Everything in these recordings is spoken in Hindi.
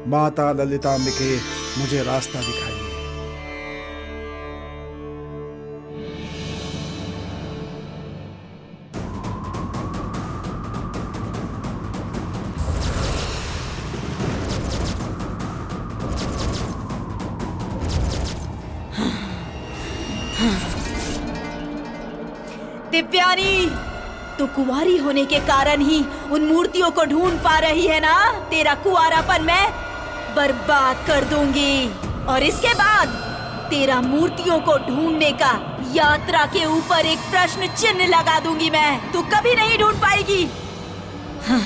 माता ललितांबिके मुझे रास्ता दिखाइए। दिव्यानी, तू कुंवारी होने के कारण ही उन मूर्तियों को ढूंढ पा रही है ना? तेरा कुंवारापन मैं बर्बाद कर दूंगी और इसके बाद तेरा मूर्तियों को ढूंढने का यात्रा के ऊपर एक प्रश्न चिन्ह लगा दूंगी मैं। तू कभी नहीं ढूंढ पाएगी। हाँ।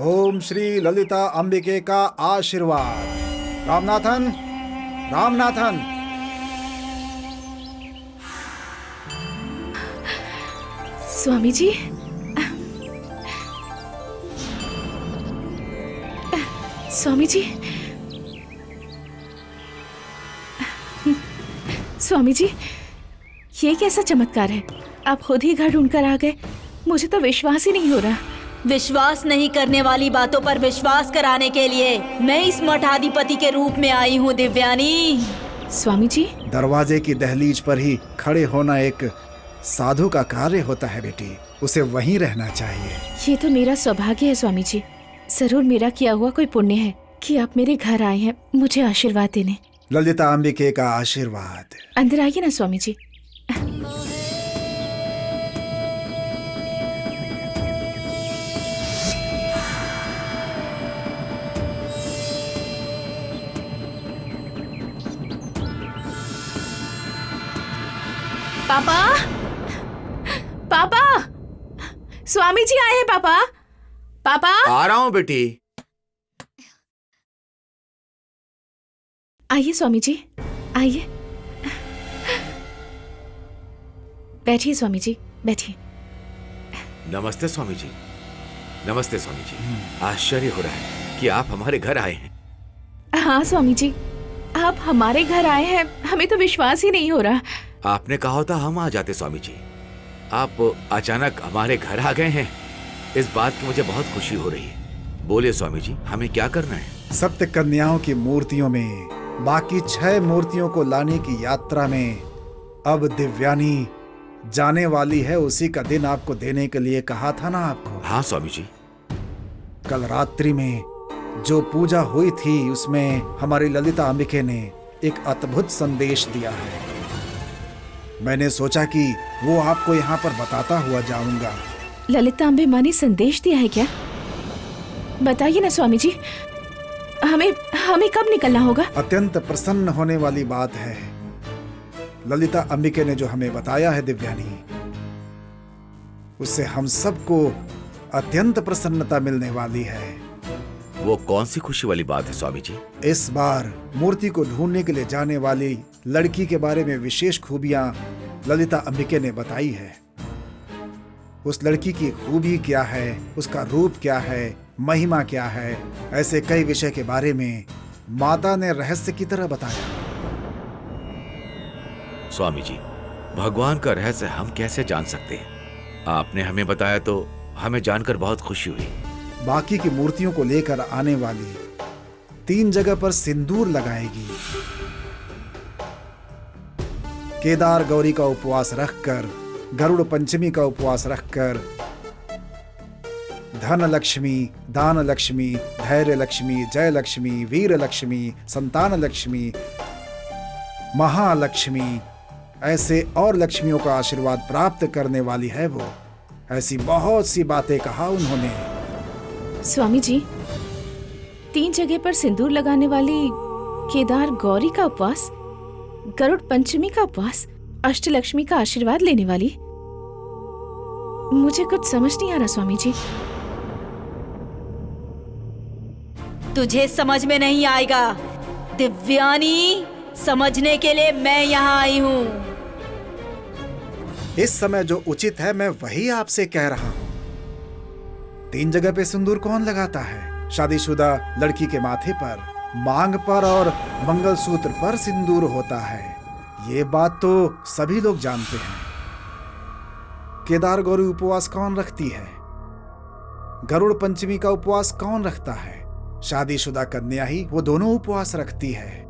ओम श्री ललिता अंबिके का आशीर्वाद। रामनाथन, रामनाथन। स्वामी जी, स्वामी जी, स्वामी जी, ये कैसा चमत्कार है? आप खुद ही घर ढूंढकर आ गए। मुझे तो विश्वास ही नहीं हो रहा। विश्वास नहीं करने वाली बातों पर विश्वास कराने के लिए मैं इस मठाधिपति के रूप में आई हूँ दिव्यानी। स्वामी जी, दरवाजे की दहलीज पर ही खड़े होना एक साधु का कार्य होता है बेटी। उसे वहीं रहना चाहिए। ये तो मेरा सौभाग्य है स्वामी जी। जरूर मेरा किया हुआ कोई पुण्य है कि आप मेरे घर आए हैं मुझे आशीर्वाद देने। ललिता अंबिके का आशीर्वाद। अंदर आइए ना स्वामी जी। पापा, पापा, स्वामी जी आए हैं। पापा, पापा। आ रहा हूँ बेटी। आइए स्वामी जी, आइए। बैठिए स्वामी जी, बैठिए। नमस्ते स्वामी जी। नमस्ते स्वामी जी। आश्चर्य हो रहा है कि आप हमारे घर आए हैं। हाँ स्वामी जी, आप हमारे घर आए हैं, हमें तो विश्वास ही नहीं हो रहा। आपने कहा होता हम आ जाते स्वामी जी। आप अचानक हमारे घर आ गए हैं, इस बात की मुझे बहुत खुशी हो रही है। बोलिए स्वामी जी, हमें क्या करना है? सप्त कन्याओं की मूर्तियों में बाकी 6 मूर्तियों को लाने की यात्रा में अब दिव्यानी जाने वाली है। उसी का दिन आपको देने के लिए कहा था ना आपको। हाँ स्वामी जी। कल रात्रि में जो पूजा हुई थी उसमें हमारी ललिता अंबिके ने एक अद्भुत संदेश दिया है। मैंने सोचा कि वो आपको यहाँ पर बताता हुआ जाऊंगा। ललिता अंबे माँ ने संदेश दिया है क्या? बताइए ना स्वामी जी, हमें कब निकलना होगा? अत्यंत प्रसन्न होने वाली बात है। ललिता अंबिके ने जो हमें बताया है दिव्यानी, उससे हम सबको अत्यंत प्रसन्नता मिलने वाली है। वो कौन सी खुशी वाली बात है स्वामी जी? इस बार मूर्ति को ढूंढने के लिए जाने वाली लड़की के बारे में विशेष खूबियां ललिता अंबिके ने बताई है। उस लड़की की खूबी क्या है, उसका रूप क्या है, महिमा क्या है, ऐसे कई विषय के बारे में माता ने रहस्य की तरह बताया। स्वामी जी, भगवान का रहस्य हम कैसे जान सकते हैं? आपने हमें बताया तो हमें जानकर बहुत खुशी हुई। बाकी की मूर्तियों को लेकर आने वाली 3 जगह पर सिंदूर लगाएगी। केदार गौरी का उपवास रखकर, गरुड़ पंचमी का उपवास रखकर, धन लक्ष्मी, दान लक्ष्मी, धैर्य लक्ष्मी, जय लक्ष्मी, वीर लक्ष्मी, संतान लक्ष्मी, महालक्ष्मी, ऐसे और लक्ष्मियों का आशीर्वाद प्राप्त करने वाली है वो। ऐसी बहुत सी बातें कहा उन्होंने। स्वामी जी, 3 जगह पर सिंदूर लगाने वाली केदार गौरी का उपवास, गरुड़ पंचमी का उपवास, अष्टलक्ष्मी का आशीर्वाद लेने वाली, मुझे कुछ समझ नहीं आ रहा स्वामी जी। तुझे समझ में नहीं आएगा दिव्यानी, समझने के लिए मैं यहाँ आई हूँ। इस समय जो उचित है मैं वही आपसे कह रहा हूँ। 3 जगह पे सिंदूर कौन लगाता है? शादीशुदा लड़की के माथे पर, मांग पर और मंगलसूत्र पर सिंदूर होता है। ये बात तो सभी लोग जानते हैं। केदार गौरी उपवास कौन रखती है? गरुड़ पंचमी का उपवास कौन रखता है? शादीशुदा कन्या ही वो दोनों उपवास रखती है।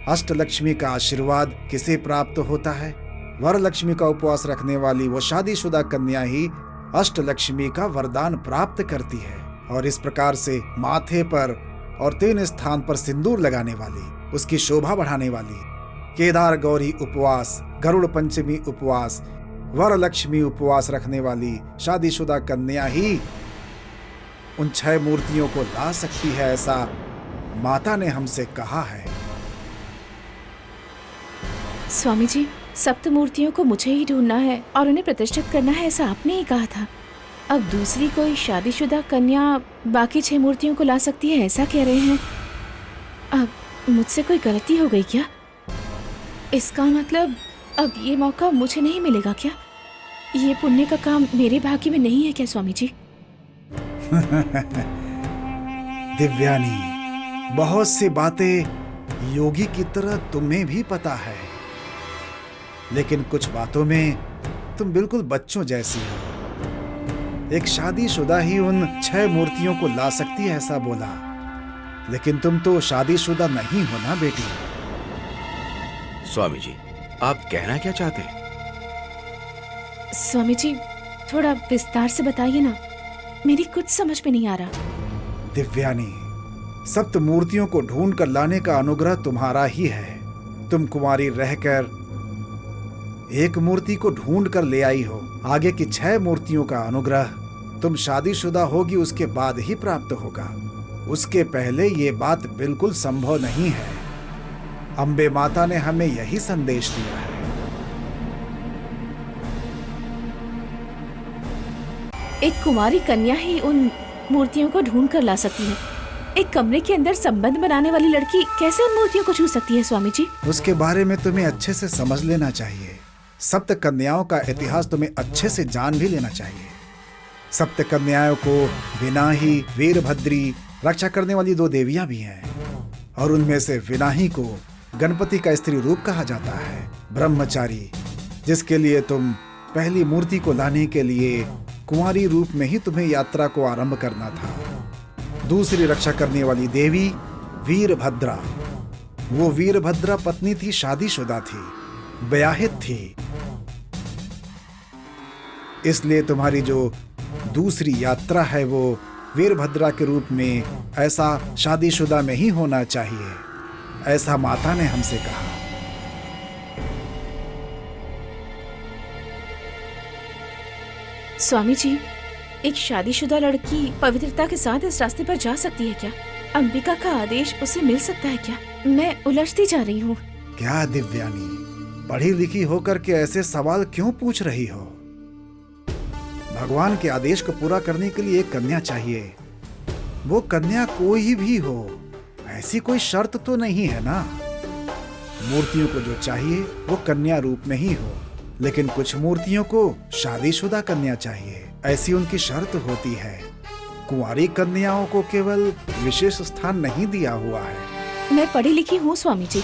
अष्टलक्ष्मी का आशीर्वाद किसे प्राप्त होता है? वरलक्ष्मी का उपवास रखने वाली वो शादीशुदा कन्या ही अष्टलक्ष्मी का वरदान प्राप्त करती है। और इस प्रकार से माथे पर और 3 स्थान पर सिंदूर लगाने वाली, उसकी शोभा बढ़ाने वाली केदार गौरी उपवास, गरुड़ पंचमी उपवास, वरलक्ष्मी उपवास रखने वाली शादीशुदा कन्या ही उन 6 मूर्तियों को ला सकती है, ऐसा माता ने हमसे कहा है। स्वामी जी, सप्त मूर्तियों को मुझे ही ढूंढना है और उन्हें प्रतिष्ठित करना है, ऐसा आपने ही कहा था। अब दूसरी कोई शादीशुदा कन्या बाकी 6 मूर्तियों को ला सकती है, ऐसा कह रहे हैं। अब मुझसे कोई गलती हो गई क्या? इसका मतलब अब ये मौका मुझे नहीं मिलेगा क्या? ये पुण्य का काम मेरे भाग्य में नहीं है क्या स्वामी जी? दिव्यानी, बहुत सी बातें योगी की तरह तुम्हें भी पता है, लेकिन कुछ बातों में तुम बिल्कुल बच्चों जैसी हो। एक शादीशुदा ही उन 6 मूर्तियों को ला सकती है ऐसा बोला, लेकिन तुम तो शादीशुदा नहीं हो ना बेटी। स्वामी जी, आप कहना क्या चाहते हैं? स्वामी जी, थोड़ा विस्तार से बताइए ना, मेरी कुछ समझ में नहीं आ रहा। दिव्यानी, सप्त मूर्तियों को ढूंढ कर लाने का अनुग्रह तुम्हारा ही है। तुम कुमारी रहकर एक मूर्ति को ढूंढ कर ले आई हो। आगे की 6 मूर्तियों का अनुग्रह तुम शादीशुदा होगी उसके बाद ही प्राप्त होगा। उसके पहले ये बात बिल्कुल संभव नहीं है। अम्बे माता ने हमें यही संदेश दिया है। एक कुमारी कन्या ही उन मूर्तियों को ढूंढ कर ला सकती है। एक कमरे के अंदर संबंध बनाने वाली लड़की कैसे उन मूर्तियों को छू सकती है स्वामी जी? उसके बारे में तुम्हें अच्छे से समझ लेना चाहिए। सप्त कन्याओं का इतिहास तुम्हें अच्छे से जान भी लेना चाहिए। सप्त कन्याओं को विनाही, वीरभद्री रक्षा करने वाली 2 देवियां भी हैं, और उनमें से विनाही को गणपति का स्त्री रूप कहा जाता है। ब्रह्मचारी, जिसके लिए तुम पहली मूर्ति को लाने के लिए कुंवारी रूप में ही तुम्हें यात्रा को आरंभ करना था। दूसरी रक्षा करने वाली देवी वीरभद्रा, वो वीरभद्रा पत्नी थी, शादीशुदा थी, ब्याहित थी। इसलिए तुम्हारी जो दूसरी यात्रा है वो वीरभद्रा के रूप में ऐसा शादीशुदा में ही होना चाहिए, ऐसा माता ने हमसे कहा। स्वामी जी, एक शादीशुदा लड़की पवित्रता के साथ इस रास्ते पर जा सकती है क्या? अंबिका का आदेश उसे मिल सकता है क्या? मैं उलझती जा रही हूँ। क्या दिव्यानी, पढ़ी लिखी होकर के ऐसे सवाल क्यों पूछ रही हो? भगवान के आदेश को पूरा करने के लिए एक कन्या चाहिए। वो कन्या कोई भी हो, ऐसी कोई शर्त तो नहीं है ना। मूर्तियों को जो चाहिए वो कन्या रूप में ही हो, लेकिन कुछ मूर्तियों को शादीशुदा कन्या चाहिए, ऐसी उनकी शर्त होती है। कुंवारी कन्याओं को केवल विशेष स्थान नहीं दिया हुआ है। मैं पढ़ी लिखी हूँ स्वामी जी,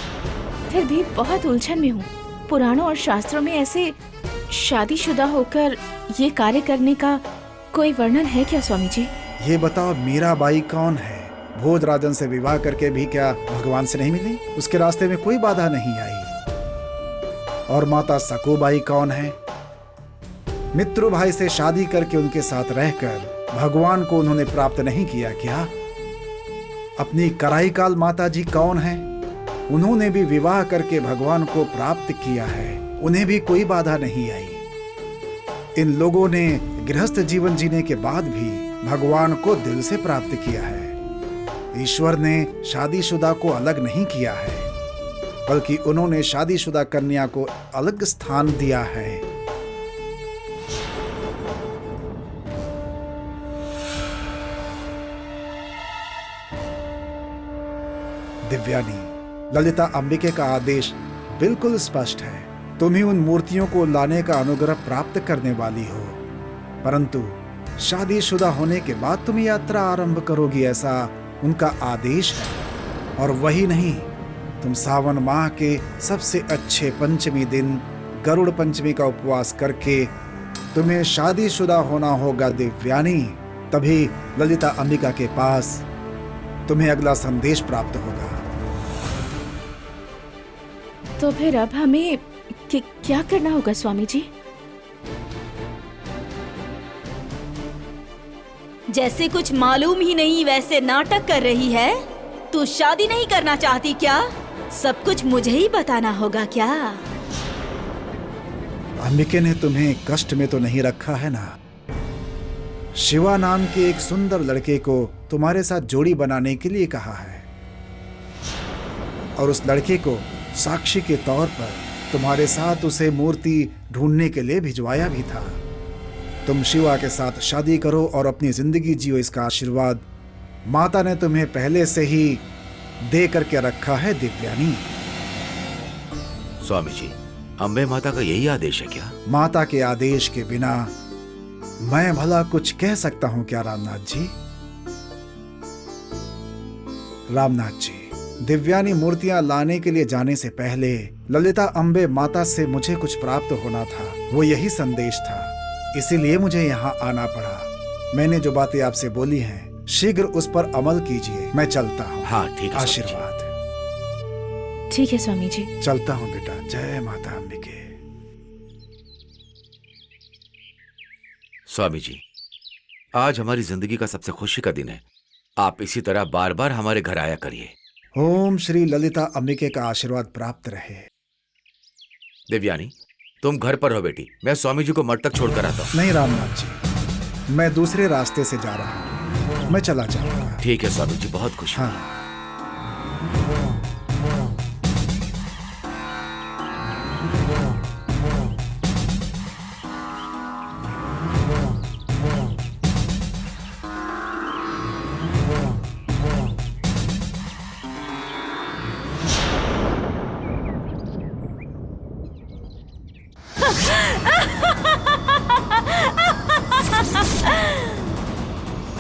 फिर भी बहुत उलझन में हूँ। पुराणों और शास्त्रों में ऐसे शादीशुदा होकर ये कार्य करने का कोई वर्णन है क्या स्वामी जी? ये बताओ, मीराबाई कौन है? भोजराजन से विवाह करके भी क्या भगवान से नहीं मिली? उसके रास्ते में कोई बाधा नहीं आई। और माता सकोबाई कौन है? मित्रु भाई से शादी करके उनके साथ रहकर भगवान को उन्होंने प्राप्त नहीं किया क्या? अपनी कराईकाल माता जी कौन है? उन्होंने भी विवाह करके भगवान को प्राप्त किया है। उन्हें भी कोई बाधा नहीं आई। इन लोगों ने गृहस्थ जीवन जीने के बाद भी भगवान को दिल से प्राप्त किया है। ईश्वर ने शादीशुदा को अलग नहीं किया है, बल्कि उन्होंने शादीशुदा कन्या को अलग स्थान दिया है। दिव्यानी, ललिता अंबिके का आदेश बिल्कुल स्पष्ट है। तुम ही उन मूर्तियों को लाने का अनुग्रह प्राप्त करने वाली हो, परंतु शादीशुदा होने के बाद तुम यात्रा आरंभ करोगी, ऐसा उनका आदेश है। और वही नहीं, तुम सावन माह के सबसे अच्छे पंचमी दिन गरुड़ पंचमी का उपवास करके तुम्हें शादीशुदा होना होगा दिव्यानी। तभी ललिता अंबिका के पास तुम्हें अगला संदेश प्राप्त होगा। तो फिर अब हमें क्या करना होगा स्वामी जी? जैसे कुछ मालूम ही नहीं वैसे नाटक कर रही है। तू शादी नहीं करना चाहती क्या? सब कुछ मुझे ही बताना होगा क्या? अंबिके ने तुम्हें कष्ट में तो नहीं रखा है ना? शिवा नाम के एक सुंदर लड़के को तुम्हारे साथ जोड़ी बनाने के लिए कहा है, और उस लड़के को साक्षी के तौर पर तुम्हारे साथ उसे मूर्ति ढूंढने के लिए भिजवाया भी था। तुम शिवा के साथ शादी करो और अपनी जिंदगी जियो, इसका आशीर्वाद माता ने तुम्हें पहले से ही दे करके रखा है दिव्यानी। स्वामी जी, अम्बे माता का यही आदेश है क्या? माता के आदेश के बिना मैं भला कुछ कह सकता हूं क्या रामनाथ जी? रामनाथ जी, दिव्यानी मूर्तियां लाने के लिए जाने से पहले ललिता अंबे माता से मुझे कुछ प्राप्त होना था। वो यही संदेश था, इसीलिए मुझे यहाँ आना पड़ा। मैंने जो बातें आपसे बोली हैं, शीघ्र उस पर अमल कीजिए। मैं चलता हूँ। हाँ ठीक है। आशीर्वाद। ठीक है स्वामी जी। चलता हूँ बेटा। जय माता अंबिके। स्वामी जी, आज हमारी जिंदगी का सबसे खुशी का दिन है। आप इसी तरह बार बार हमारे घर आया करिए। ओम श्री ललिता अंबिके का आशीर्वाद प्राप्त रहे। दिव्यानी, तुम घर पर हो बेटी, मैं स्वामी जी को मठ तक छोड़कर आता हूँ। नहीं रामनाथ जी, मैं दूसरे रास्ते से जा रहा हूँ, मैं चला जाऊंगा। ठीक है स्वामी जी, बहुत खुशी। हाँ।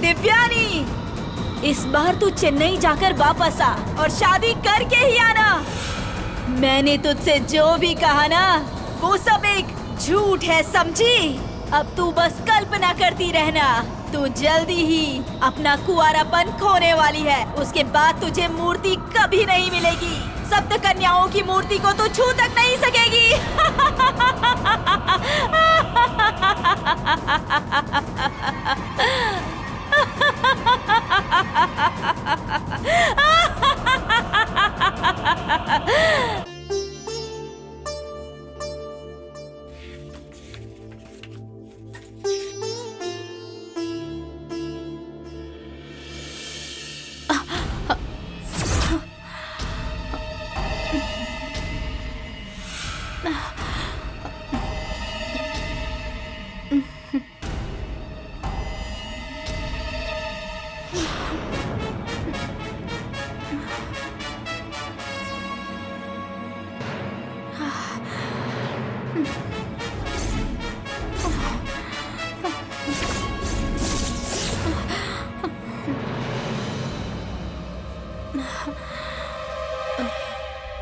दिव्यानी, इस बार तू चेन्नई जाकर वापस आ और शादी करके ही आना। मैंने तुझसे जो भी कहा ना, वो सब एक झूठ है, समझी? अब तू बस कल्पना करती रहना। तू जल्दी ही अपना कुंवारापन खोने वाली है। उसके बाद तुझे मूर्ति कभी नहीं मिलेगी। सप्त कन्याओं की मूर्ति को तू छू तक नहीं सकेगी।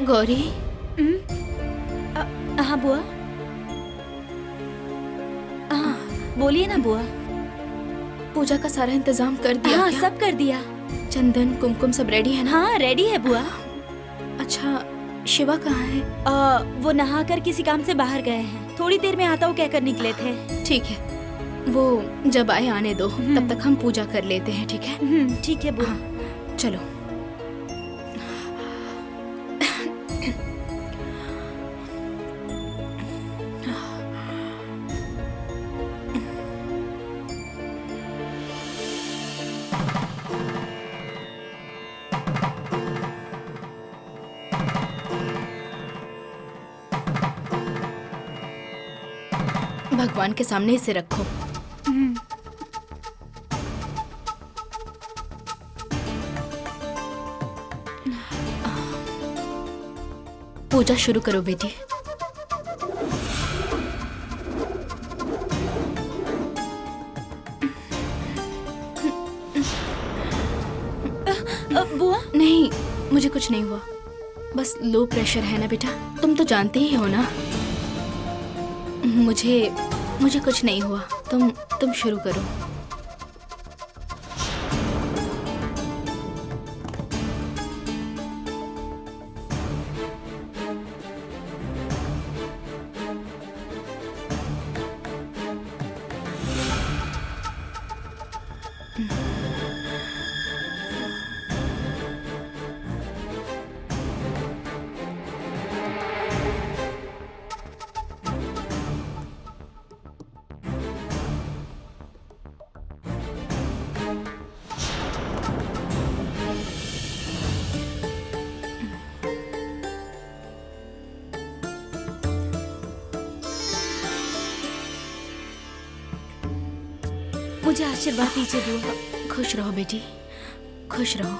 गौरी। हाँ बुआ। हाँ बोलिए ना बुआ। पूजा का सारा इंतजाम कर दिया? हाँ क्या? सब कर दिया। चंदन कुमकुम सब रेडी है ना? हाँ रेडी है बुआ। अच्छा, शिवा कहाँ है? वो नहाकर किसी काम से बाहर गए हैं। थोड़ी देर में आता हूँ कहकर निकले थे। ठीक है, वो जब आए आने दो, तब तक हम पूजा कर लेते हैं। ठीक है? ठीक है बुआ। हाँ, चलो। भगवान के सामने इसे रखो। पूजा शुरू करो बेटी। बुआ, नहीं, मुझे कुछ नहीं हुआ, बस लो प्रेशर है ना बेटा, तुम तो जानते ही हो ना। मुझे कुछ नहीं हुआ, तुम शुरू करो। मुझे आशीर्वाद दीजिए बुआ। खुश रहो बेटी, खुश रहो।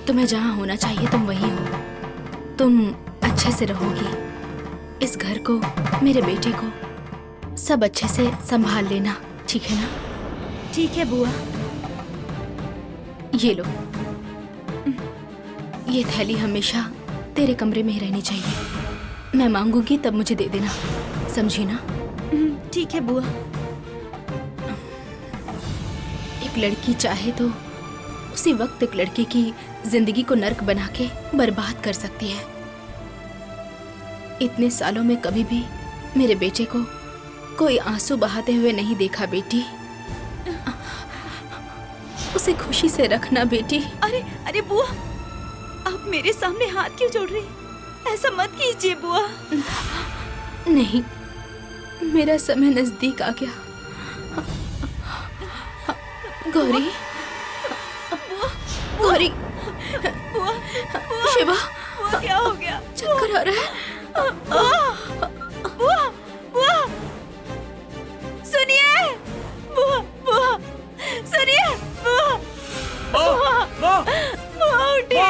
तुम्हें जहां होना चाहिए तुम वहीं हो। तुम अच्छे से रहोगी। इस घर को, मेरे बेटे को सब अच्छे से संभाल लेना, ठीक है ना? ठीक है बुआ। ये लो, ये थैली हमेशा तेरे कमरे में ही रहनी चाहिए। मैं मांगूंगी तब मुझे दे देना, समझी ना? ठीक है बुआ। एक लड़की चाहे तो उसी वक्त एक लड़के की जिंदगी को नर्क बना के बर्बाद कर सकती है। इतने सालों में कभी भी मेरे बेटे को कोई आंसू बहाते हुए नहीं देखा बेटी। उसे खुशी से रखना बेटी। अरे अरे बुआ, आप मेरे सामने हाथ क्यों जोड़ रही? ऐसा मत कीजिए बुआ। नहीं, मेरा समय नजदीक आ गया। गौरी, गौरी, बुआ, शिवा, बुआ क्या हो गया? चक्कर आ रहा है। बुआ, बुआ, सुनिए, बुआ, बुआ, सुनिए, बुआ, बुआ, बुआ उठिए।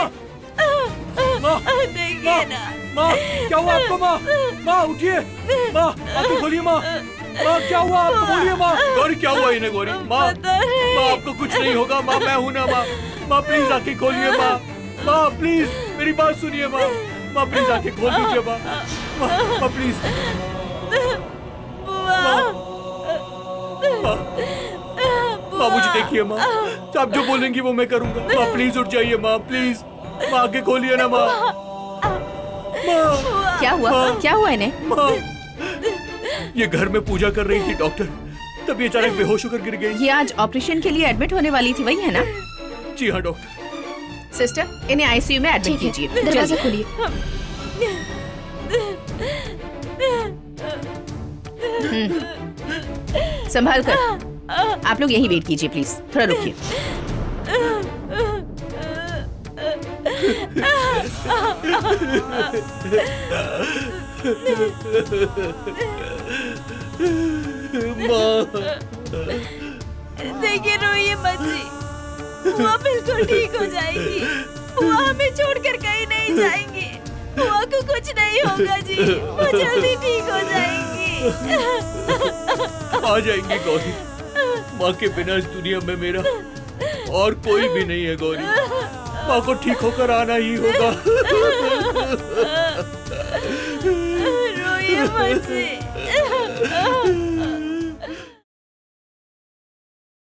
देखिए ना। माँ, क्या हुआ आपको माँ? माँ उठिए, माँ आंखें खोलिए माँ। माँ क्या हुआ आपको, बोलिए माँ। गौरी क्या हुआ इन्हें? गौरी माँ, माँ आपको कुछ नहीं होगा माँ, मैं हूँ ना माँ। माँ प्लीज आंखें खोलिए माँ। माँ प्लीज मेरी बात सुनिए माँ। माँ प्लीज आंखें खोल दीजिए माँ। माँ प्लीज। माँ मुझे देखिए माँ, आप जो बोलेंगी वो मैं करूँगा। माँ प्लीज उठ जाइए माँ, प्लीज। माँ आंखें खोलिए ना माँ। माँ क्या हुआ? क्या हुआ इन्हें? माँ, ये घर में पूजा कर रही थी डॉक्टर, तब ये अचानक बेहोश होकर गिर गई। ये आज ऑपरेशन के लिए एडमिट होने वाली थी, वही है ना? जी हाँ डॉक्टर। सिस्टर, इन्हें आईसीयू में एडमिट ठीक कीजिए। है, दरवाजा खोलिए। संभाल कर। आप लोग यहीं वेट कीजिए प्लीज, थोड़ा रुकिए। देखिए रोइए मत जी, बुआ बिल्कुल ठीक हो जाएगी। बुआ हमें छोड़कर कहीं नहीं जाएंगी। बुआ को कुछ नहीं होगा जी, वो जल्दी ठीक हो जाएंगी। आ जाएंगी गौरी। माँ के बिना इस दुनिया में मेरा और कोई भी नहीं है गौरी। माँ को ठीक होकर आना ही होगा। रोइए मत जी।